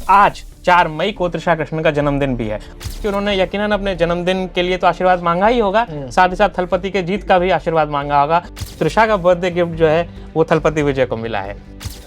आज 4 मई को त्रिशा कृष्णन का जन्मदिन भी है कि उन्होंने यकीनन अपने जन्मदिन के लिए तो आशीर्वाद मांगा ही होगा, साथ ही साथ थलपति के जीत का भी आशीर्वाद मांगा होगा। त्रिशा का बर्थडे गिफ्ट जो है वो थलपति विजय को मिला है,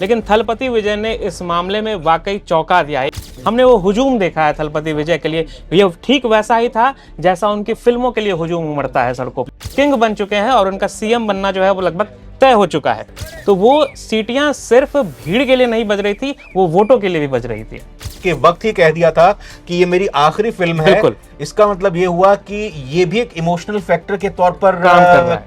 लेकिन थलपति विजय ने इस मामले में वाकई चौंका दिया है। हमने वो हुजूम देखा है थलपति विजय के लिए, ये ठीक वैसा ही था जैसा उनकी फिल्मों के लिए हुजूम उमड़ता है सड़कों पर। किंग बन चुके हैं और उनका सीएम बनना जो है वो लगभग तय हो चुका है। तो वो सीटियां सिर्फ भीड़ के लिए नहीं बज रही थी, वो वोटों के लिए भी बज रही थी। के वक्त ही कह दिया था कि ये मेरी आखिरी फिल्म है। बिल्कुल। इसका मतलब ये हुआ कि ये भी एक इमोशनल फैक्टर के तौर पर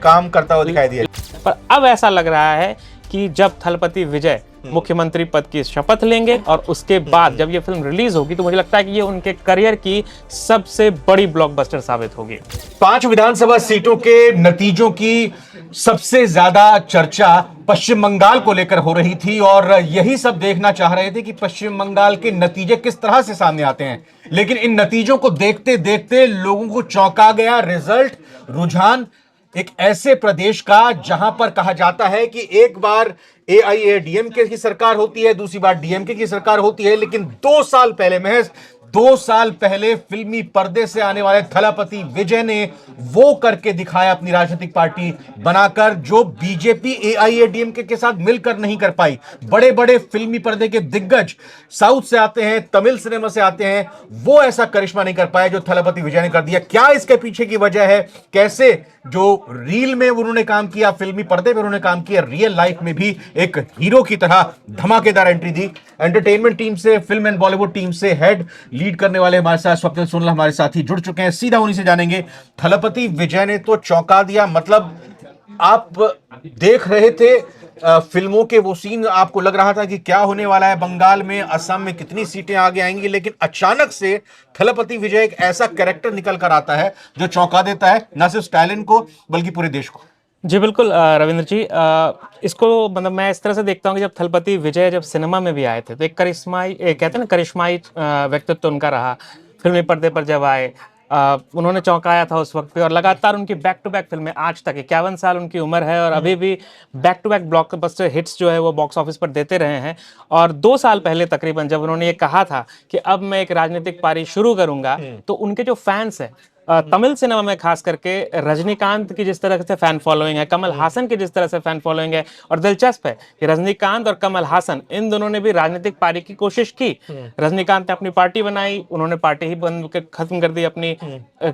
काम करता हुआ दिखाई दिया। पर अब ऐसा लग रहा है कि जब थलपति विजय मुख्यमंत्री पद की शपथ लेंगे और उसके बाद जब ये फिल्म रिलीज होगी तो मुझे लगता है कि ये उनके करियर की सबसे बड़ी ब्लॉकबस्टर साबित होगी। 5 विधानसभा सीटों के नतीजों की सबसे ज्यादा चर्चा पश्चिम बंगाल को लेकर हो रही थी और यही सब देखना चाह रहे थे कि पश्चिम बंगाल के नतीजे किस तरह से सामने आते हैं। लेकिन इन नतीजों को देखते देखते लोगों को चौंका गया रिजल्ट, रुझान एक ऐसे प्रदेश का जहां पर कहा जाता है कि एक बार एआईएडीएमके की सरकार होती है, दूसरी बार डीएमके की सरकार होती है, लेकिन 2 साल पहले, महज 2 साल पहले फिल्मी पर्दे से आने वाले थलपति विजय ने वो करके दिखाया अपनी राजनीतिक पार्टी बनाकर जो बीजेपी एआईएडीएमके के साथ मिलकर नहीं कर पाई। बड़े बड़े फिल्मी पर्दे के दिग्गज साउथ से आते हैं, तमिल सिनेमा से आते हैं, वो ऐसा करिश्मा नहीं कर पाए जो थलपति विजय ने कर दिया। क्या इसके पीछे की वजह है? कैसे जो रील में उन्होंने काम किया, फिल्मी पर्दे पे उन्होंने काम किया, रियल लाइफ में भी एक हीरो की तरह धमाकेदार एंट्री दी। एंटरटेनमेंट टीम से, फिल्म एंड बॉलीवुड टीम से हेड लीड करने वाले हमारे साथ स्वप्निल सोनला हमारे साथी जुड़ चुके हैं। सीधा उन्हीं से जानेंगे। थलपति विजय ने तो चौंका दिया, मतलब आप देख रहे थे फिल्मों के वो सीन, आपको लग रहा था कि क्या होने वाला है, बंगाल में, असम में कितनी सीटें आगे आएंगी, लेकिन अचानक से थलपति विजय एक ऐसा कैरेक्टर निकल कर आता है जो चौंका देता है न सिर्फ स्टालिन को बल्कि पूरे देश को। जी बिल्कुल रविंद्र जी, इसको मतलब मैं इस तरह से देखता हूँ कि जब थलपति विजय जब सिनेमा में भी आए थे तो एक करिश्माई, कहते हैं ना करिश्माई व्यक्तित्व उनका रहा। फिल्मी पर्दे पर जब आए उन्होंने चौंकाया था उस वक्त पे, और लगातार उनकी बैक टू बैक फिल्में आज तक, 51 साल उनकी उम्र है और अभी भी back to back blockbuster hits जो है वो बॉक्स ऑफिस पर देते रहे हैं। और 2 साल पहले तकरीबन जब उन्होंने ये कहा था कि अब मैं एक राजनीतिक पारी शुरू करूंगा, तो उनके जो फैंस हैं तमिल सिनेमा में खास करके रजनीकांत की जिस तरह से फैन फॉलोइंग है, कमल हासन की जिस तरह से फैन फॉलोइंग है, और दिलचस्प है कि रजनीकांत और कमल हासन इन दोनों ने भी राजनीतिक पारी की कोशिश की। रजनीकांत ने अपनी पार्टी बनाई, उन्होंने पार्टी ही बंद खत्म कर दी अपनी।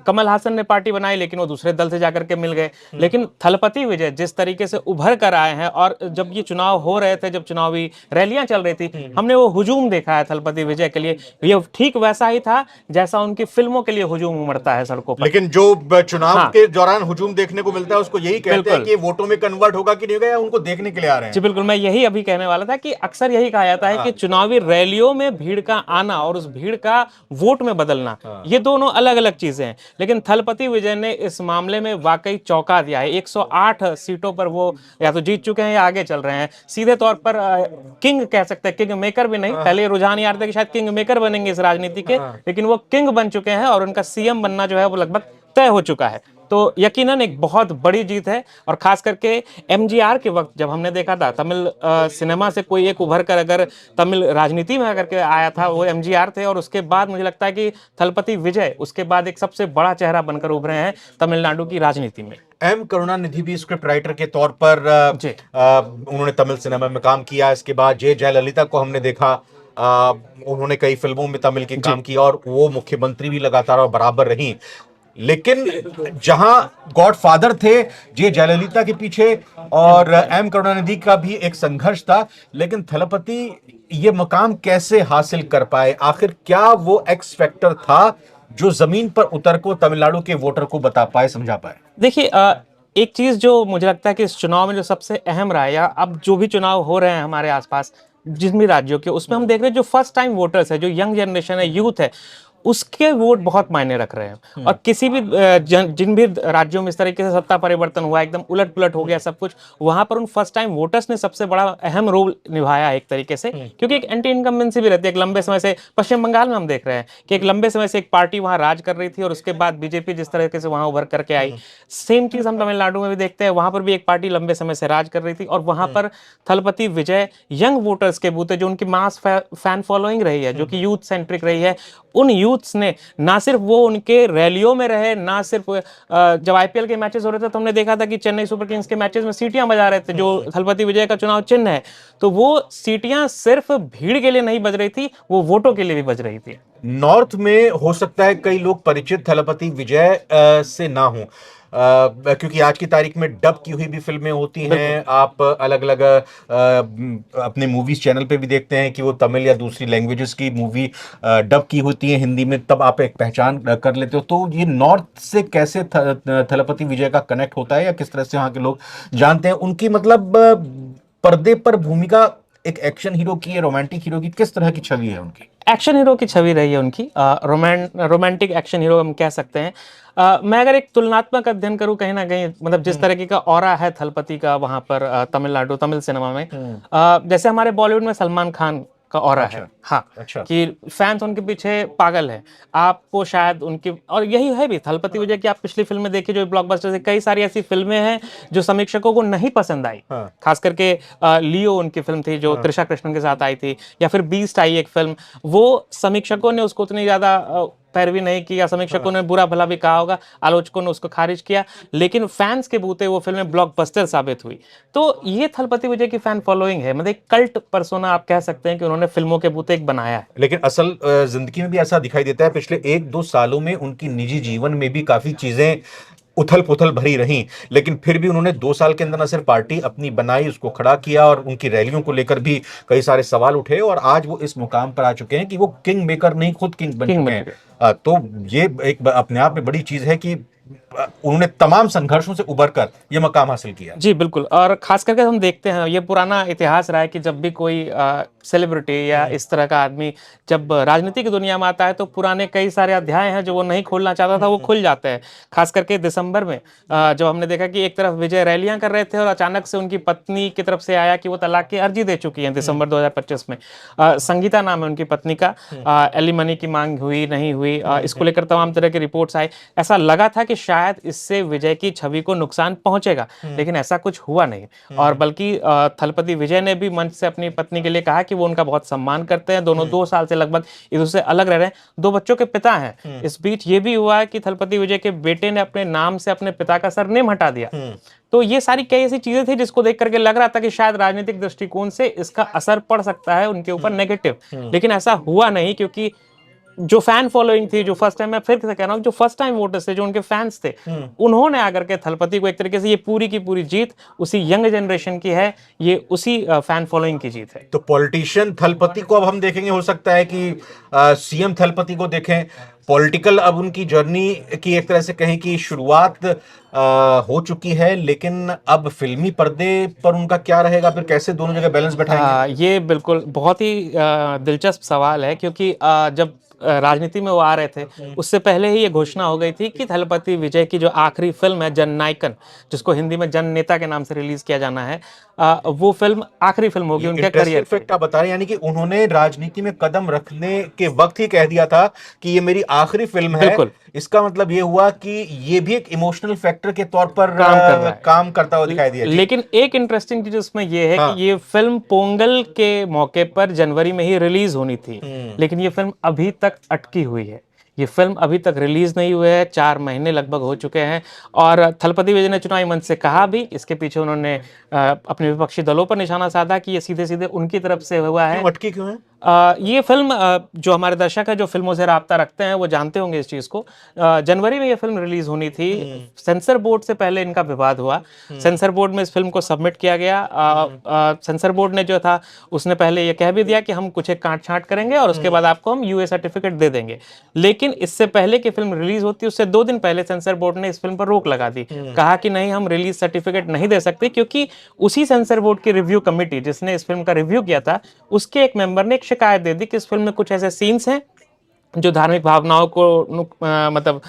कमल हासन ने पार्टी बनाई लेकिन वो दूसरे दल से जाकर के मिल गए। लेकिन थलपति विजय जिस तरीके से उभर कर आए हैं, और जब ये चुनाव हो रहे थे, जब चुनावी रैलियां चल रही थी, हमने वो हुजूम देखा है थलपति विजय के लिए, ये ठीक वैसा ही था जैसा उनकी फिल्मों के लिए हुजूम उमड़ता है सड़कों पर। लेकिन जो चुनाव के दौरान हुजूम देखने को मिलता है उसको यही कहते हैं कि वोटों में कन्वर्ट होगा कि नहीं होगा, उनको देखने के लिए आ रहे हैं। जी बिल्कुल, मैं यही अभी कहने वाला था कि अक्सर यही कहा जाता है कि चुनावी रैलियों में भीड़ का आना और उस भीड़ का वोट में बदलना, ये दोनों अलग अलग चीजें हैं। लेकिन थलपति विजय ने इस मामले में वाकई चौंका दिया है। 108 सीटों पर वो या तो जीत चुके हैं या आगे चल रहे हैं। सीधे तौर पर किंग कह सकते हैं, किंग मेकर भी नहीं, पहले रुझान ये आ रहा था कि शायद किंग मेकर बनेंगे इस राजनीति के, लेकिन वो किंग बन चुके हैं और उनका सीएम बनना जो है वो लगभग तय हो चुका है। तो यकीनन एक बहुत बड़ी जीत है। और खास करके एमजीआर के वक्त जब हमने देखा था तमिल सिनेमा से कोई एक उभर कर अगर तमिल राजनीति में आकर के आया था, वो एमजीआर थे, और उसके बाद मुझे लगता है कि थलपति विजय उसके बाद एक सबसे बड़ा चेहरा बनकर उभरे हैं तमिलनाडु की राजनीति में। एम करुणानिधि भी स्क्रिप्ट राइटर के तौर पर उन्होंने तमिल सिनेमा में काम किया। इसके बाद जे जयललिता को हमने देखा, उन्होंने कई फिल्मों में तमिल की काम किया और वो मुख्यमंत्री भी लगातार और बराबर रही। लेकिन जहां गॉडफादर थे जे जयललिता के पीछे और एम करुणानिधि का भी एक संघर्ष था, लेकिन थलपति ये मकाम कैसे हासिल कर पाए? आखिर क्या वो एक्स फैक्टर था जो जमीन पर उतर को तमिलनाडु के वोटर को बता पाए, समझा पाए? देखिए, एक चीज जो मुझे लगता है कि इस चुनाव में जो सबसे अहम रहा है, या अब जो भी चुनाव हो रहे हैं हमारे आसपास जिन भी राज्यों के, उसमें हम देख रहे हैं जो फर्स्ट टाइम वोटर्स है, जो यंग जनरेशन है, यूथ है, उसके वोट बहुत मायने रख रहे हैं। और किसी भी जिन भी राज्यों में इस तरीके से सत्ता परिवर्तन हुआ, एकदम उलट पुलट हो गया सब कुछ, वहां पर उन फर्स्ट टाइम वोटर्स ने सबसे बड़ा अहम रोल निभाया है एक तरीके से, क्योंकि एक एंटी इनकम्बेंसी भी रहती है। एक लंबे समय से पश्चिम बंगाल में हम देख रहे हैं कि एक लंबे समय से एक पार्टी वहां राज कर रही थी और उसके बाद बीजेपी जिस तरीके से वहां उभर करके आई, सेम चीज हम तमिलनाडु में भी देखते हैं। वहां पर भी एक पार्टी लंबे समय से राज कर रही थी और वहां पर थलपति विजय यंग वोटर्स के बूथ है, जो उनकी मास फैन फॉलोइंग रही है, जो कि यूथ सेंट्रिक रही है, उन यूथ्स ने ना सिर्फ वो उनके रैलियों में रहे, ना सिर्फ जब आईपीएल के मैचेस हो रहे थे तो हमने देखा था कि चेन्नई सुपर किंग्स के मैचेस में सीटियां बजा रहे थे, जो थलपति विजय का चुनाव चिन्ह है। तो वो सीटियां सिर्फ भीड़ के लिए नहीं बज रही थी, वो वोटों के लिए भी बज रही थी। नॉर्थ में हो सकता है कई लोग परिचित थलपति विजय से ना हो, क्योंकि आज की तारीख में डब की हुई भी फिल्में होती हैं। आप अलग अलग अपने मूवीज चैनल पे भी देखते हैं कि वो तमिल या दूसरी लैंग्वेजेस की मूवी डब की होती है हिंदी में, तब आप एक पहचान कर लेते हो। तो ये नॉर्थ से कैसे थलपति विजय का कनेक्ट होता है, या किस तरह से वहाँ के लोग जानते हैं उनकी, मतलब पर्दे पर भूमिका एक एक्शन हीरो की है, रोमांटिक हीरो की, किस तरह की छवि है उनकी? एक्शन हीरो की छवि रही है उनकी, रोमांटिक एक्शन हीरो हम कह सकते हैं। मैं अगर एक तुलनात्मक अध्ययन करूं कहीं ना कहीं, मतलब जिस तरीके का ऑरा है थलपति का वहां पर तमिलनाडु तमिल सिनेमा में, जैसे हमारे बॉलीवुड में सलमान खान का ऑरा अच्छा, है। हाँ, अच्छा। कि फैंस उनके पीछे पागल है। आपको शायद उनकी, और यही है भी थलपति विजय की, आप पिछली फिल्में देखिए जो ब्लॉकबस्टर से, कई सारी ऐसी फिल्में हैं जो समीक्षकों को नहीं पसंद आई। हाँ। खास करके लियो उनकी फिल्म थी जो त्रिशा कृष्णन के साथ आई थी, या फिर बीस्ट आई एक फिल्म, वो समीक्षकों ने उसको उतनी ज्यादा पैरवी नहीं की, या समीक्षकों ने बुरा भला भी कहा होगा, आलोचकों ने उसको खारिज किया, लेकिन फैंस के बूते वो फिल्में ब्लॉकबस्टर साबित हुई। तो ये थलपति विजय की फैन फॉलोइंग है, मतलब एक कल्ट पर्सोना आप कह सकते हैं कि उन्होंने फिल्मों के बूते एक बनाया है। लेकिन असल जिंदगी में भी ऐसा दिखाई देता है, पिछले 1-2 सालों में उनकी निजी जीवन में भी काफी चीजें उथल पुथल भरी रही, लेकिन फिर भी उन्होंने 2 साल के अंदर न सिर्फ पार्टी अपनी बनाई, उसको खड़ा किया, और उनकी रैलियों को लेकर भी कई सारे सवाल उठे, और आज वो इस मुकाम पर आ चुके हैं कि वो किंग मेकर नहीं, खुद किंग बन चुके हैं। तो ये एक अपने आप में बड़ी चीज है कि उन्होंने तमाम संघर्षों से उबरकर ये मकाम हासिल किया। जी बिल्कुल, और खास करके हम देखते हैं, ये पुराना इतिहास रहा है कि जब भी कोई सेलिब्रिटी या इस तरह का आदमी जब राजनीति की दुनिया में आता है, तो पुराने कई सारे अध्याय हैं जो वो नहीं खोलना चाहता था, वो खुल जाते हैं। खास करके दिसंबर में जब हमने देखा कि एक तरफ विजय रैलियां कर रहे थे और अचानक से उनकी पत्नी की तरफ से आया कि वो तलाक की अर्जी दे चुकी हैं दिसंबर 2025 में। संगीता नाम है उनकी पत्नी का, एलिमनी की मांग हुई नहीं हुई, इसको लेकर तमाम तरह की रिपोर्ट्स आई। ऐसा लगा था कि शायद इससे विजय की छवि को नुकसान पहुंचेगा, लेकिन ऐसा कुछ हुआ नहीं। और बल्कि थलपति विजय ने भी मंच से अपनी पत्नी के लिए कहा कि वो उनका बहुत सम्मान करते हैं, दोनों 2 साल से लगभग एक दूसरे से अलग रह रहे हैं, 2 बच्चों के पिता हैं। इस बीच ये भी हुआ है कि थलपति विजय के बेटे ने अपने नाम से अपने पिता का सरनेम हटा दिया। तो ये सारी कई ऐसी चीजें थी जिसको देख करके लग रहा था कि शायद राजनीतिक दृष्टिकोण से इसका असर पड़ सकता है उनके ऊपर नेगेटिव, लेकिन ऐसा हुआ नहीं, क्योंकि जो फैन फॉलोइंग थी, जो फर्स्ट टाइम, मैं फिर से कह रहा हूं, जो फर्स्ट टाइम वोटर्स थे, जो उनके फैंस थे, उन्होंने आकर के थलपति को एक तरीके से, ये पूरी की पूरी जीत उसी यंग जनरेशन की है, ये उसी फैन फॉलोइंग की जीत है। तो पॉलिटिशियन थलपति को अब हम देखेंगे, हो सकता है कि सीएम थलपति को देखें। पॉलिटिकल अब उनकी जर्नी की एक तरह से कहें कि शुरुआत हो चुकी है, लेकिन अब फिल्मी पर्दे पर उनका क्या रहेगा, फिर कैसे दोनों जगह बैलेंस बैठाएंगे? ये बिल्कुल बहुत ही दिलचस्प सवाल है, क्योंकि जब राजनीति में वो आ रहे थे, उससे पहले ही ये घोषणा हो गई थी कि थलपति विजय की जो आखिरी फिल्म है जननायकन, जिसको हिंदी में जन नेता के नाम से रिलीज किया जाना है, वो फिल्म आखिरी फिल्म होगी उनके करियर की। फैक्ट आप बता रहे हैं, यानी कि उन्होंने राजनीति में कदम रखने के वक्त ही कह दिया था कि ये मेरी आखिरी फिल्म है। बिल्कुल। इसका मतलब ये हुआ कि ये भी एक इमोशनल फैक्टर के तौर पर काम कर रहा है, काम करता हुआ दिखाई दिया। लेकिन एक इंटरेस्टिंग चीज उसमें ये है कि ये फिल्म पोंगल के मौके पर जनवरी में ही रिलीज होनी थी, लेकिन ये फिल्म अभी तक अटकी हुई है। ये फिल्म अभी तक रिलीज नहीं हुई है, 4 महीने लगभग हो चुके हैं। और थलपति विजय ने चुनावी मंच से कहा भी, इसके पीछे उन्होंने अपने विपक्षी दलों पर निशाना साधा कि ये सीधे सीधे उनकी तरफ से हुआ है। अटकी क्यों है? ये फिल्म, जो हमारे दर्शक है जो फिल्मों से राब्ता रखते हैं, वो जानते होंगे इस चीज को। जनवरी में ये फिल्म रिलीज होनी थी, सेंसर बोर्ड से पहले इनका विवाद हुआ। सेंसर बोर्ड में इस फिल्म को सबमिट किया गया। सेंसर बोर्ड ने जो था उसने पहले ये कह भी दिया कि हम कुछ एक काट छांट करेंगे और उसके बाद आपको हम यूए सर्टिफिकेट दे देंगे, लेकिन इससे पहले कि फिल्म रिलीज होती, उससे 2 दिन पहले सेंसर बोर्ड ने इस फिल्म पर रोक लगा दी। कहा कि नहीं, हम रिलीज सर्टिफिकेट नहीं दे सकते, क्योंकि उसी सेंसर बोर्ड की रिव्यू कमेटी जिसने इस फिल्म का रिव्यू किया था, उसके एक मेंबर ने एक शिकायत दे दी कि इस फिल्म में कुछ ऐसे सीन्स हैं जो धार्मिक भावनाओं को मतलब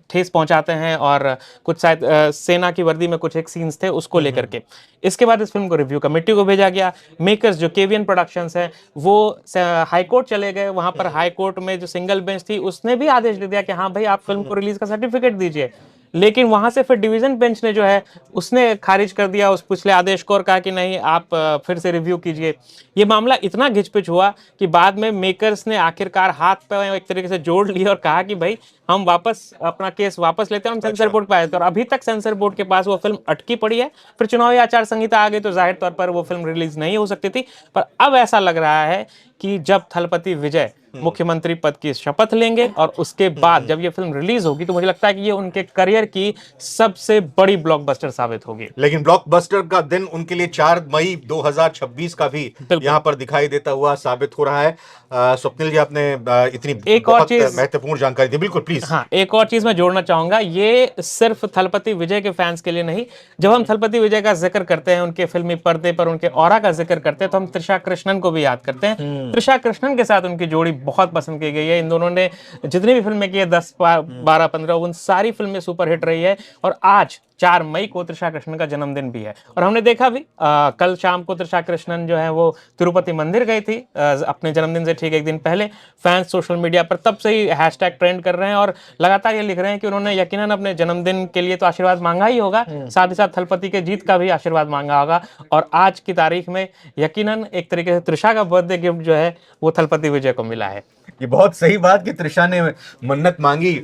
ठेस पहुंचाते हैं, और कुछ शायद सेना की वर्दी में कुछ एक सीन्स थे उसको लेकर के। इसके बाद इस फिल्म को रिव्यू कमेटी को भेजा गया। मेकर्स जो केवीएन प्रोडक्शंस है वो हाई कोर्ट चले गए। वहां पर हाई कोर्ट में जो सिंगल बेंच थी उसने भी आदेश दे दिया कि हाँ भाई आप फिल्म को रिलीज का सर्टिफिकेट दीजिए। लेकिन वहां से फिर डिवीजन बेंच ने जो है उसने खारिज कर दिया उस पिछले आदेश को और कहा कि नहीं आप फिर से रिव्यू कीजिए। ये मामला इतना घिचपिच हुआ कि बाद में मेकर्स ने आखिरकार हाथ पे एक तरीके से जोड़ लिया और कहा कि भाई हम वापस अपना केस वापस लेते हैं, हम सेंसर बोर्ड पे आए थे। और अभी तक सेंसर बोर्ड के पास वो फिल्म अटकी पड़ी है। फिर चुनावी आचार संहिता आ गई तो जाहिर तौर पर वो फिल्म रिलीज नहीं हो सकती थी। पर अब ऐसा लग रहा है कि जब थलपति विजय मुख्यमंत्री पद की शपथ लेंगे और उसके बाद जब ये फिल्म रिलीज होगी तो मुझे लगता है कि ये उनके करियर की सबसे बड़ी ब्लॉकबस्टर साबित होगी। लेकिन ब्लॉकबस्टर का दिन उनके लिए 4 मई 2026 का भी यहां पर दिखाई देता हुआ साबित हो रहा है। स्वप्निल जी, आपने इतनी एक और बहुत चीज, महत्वपूर्ण जानकारी दी, बिल्कुल प्लीज। हाँ एक और चीज मैं जोड़ना चाहूंगा, ये सिर्फ थलपति विजय के फैंस के लिए नहीं। जब हम थलपति विजय का जिक्र करते हैं, उनके फिल्मी पर्दे पर उनके ऑरा का जिक्र करते हैं, तो हम त्रिशा कृष्णन को भी याद करते हैं। त्रिशा कृष्णन के साथ उनकी जोड़ी बहुत पसंद की गई है। इन दोनों ने जितनी भी फिल्में की है 10 12 15 उन सारी फिल्में सुपरहिट रही है। और आज 4 मई को त्रिशा कृष्णन का जन्मदिन भी है और हमने देखा भी कल शाम को त्रिशा कृष्णन जो है वो तिरुपति मंदिर गई थी अपने जन्मदिन से ठीक एक दिन पहले। फैंस सोशल मीडिया पर तब से ही हैशटैग ट्रेंड कर रहे हैं और लगातार ये लिख रहे हैं कि उन्होंने यकीनन अपने जन्मदिन के लिए तो आशीर्वाद मांगा ही होगा, साथ ही साथ थलपति के जीत का भी आशीर्वाद मांगा होगा। और आज की तारीख में यकीनन एक तरीके से त्रिशा का बर्थडे गिफ्ट जो है वो थलपति विजय को मिला है। ये बहुत सही बात कि त्रिशा ने मन्नत मांगी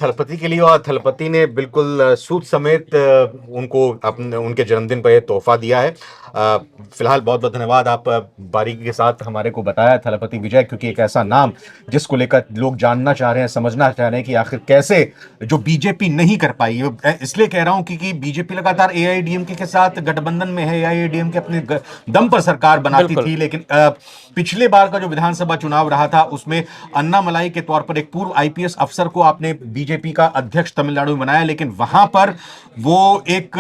थलपति के लिए और थलपति ने बिल्कुल सूद समेत उनको अपने उनके जन्मदिन पर यह तोहफा दिया है। फिलहाल बहुत बहुत धन्यवाद, आप बारीकी के साथ हमारे को बताया थलपति विजय, क्योंकि एक ऐसा नाम जिसको लेकर लोग जानना चाह रहे हैं, समझना चाह रहे हैं कि आखिर कैसे जो बीजेपी नहीं कर पाई। इसलिए कह रहा हूं क्योंकि बीजेपी लगातार एआईएडीएमके के साथ गठबंधन में है, एआईएडीएमके अपने दम पर सरकार बनाती थी, लेकिन पिछले बार का जो विधानसभा चुनाव रहा था उसमें अन्नामलाई के तौर पर एक पूर्व आईपीएस अफसर को आपने बीजेपी का अध्यक्ष तमिलनाडु में बनाया, लेकिन वहां पर वो एक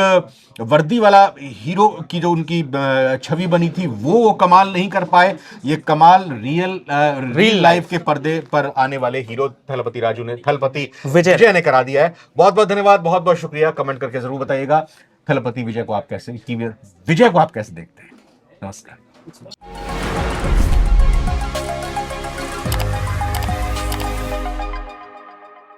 वर्दी वाला हीरो की जो उनकी छवि बनी थी वो कमाल नहीं कर पाए। ये कमाल रियल लाइफ के पर्दे पर आने वाले हीरो थलपति विजय ने करा दिया है। बहुत बहुत धन्यवाद, बहुत बहुत शुक्रिया। कमेंट करके जरूर बताइएगा थलपति विजय को आप कैसे देखते हैं। नमस्कार।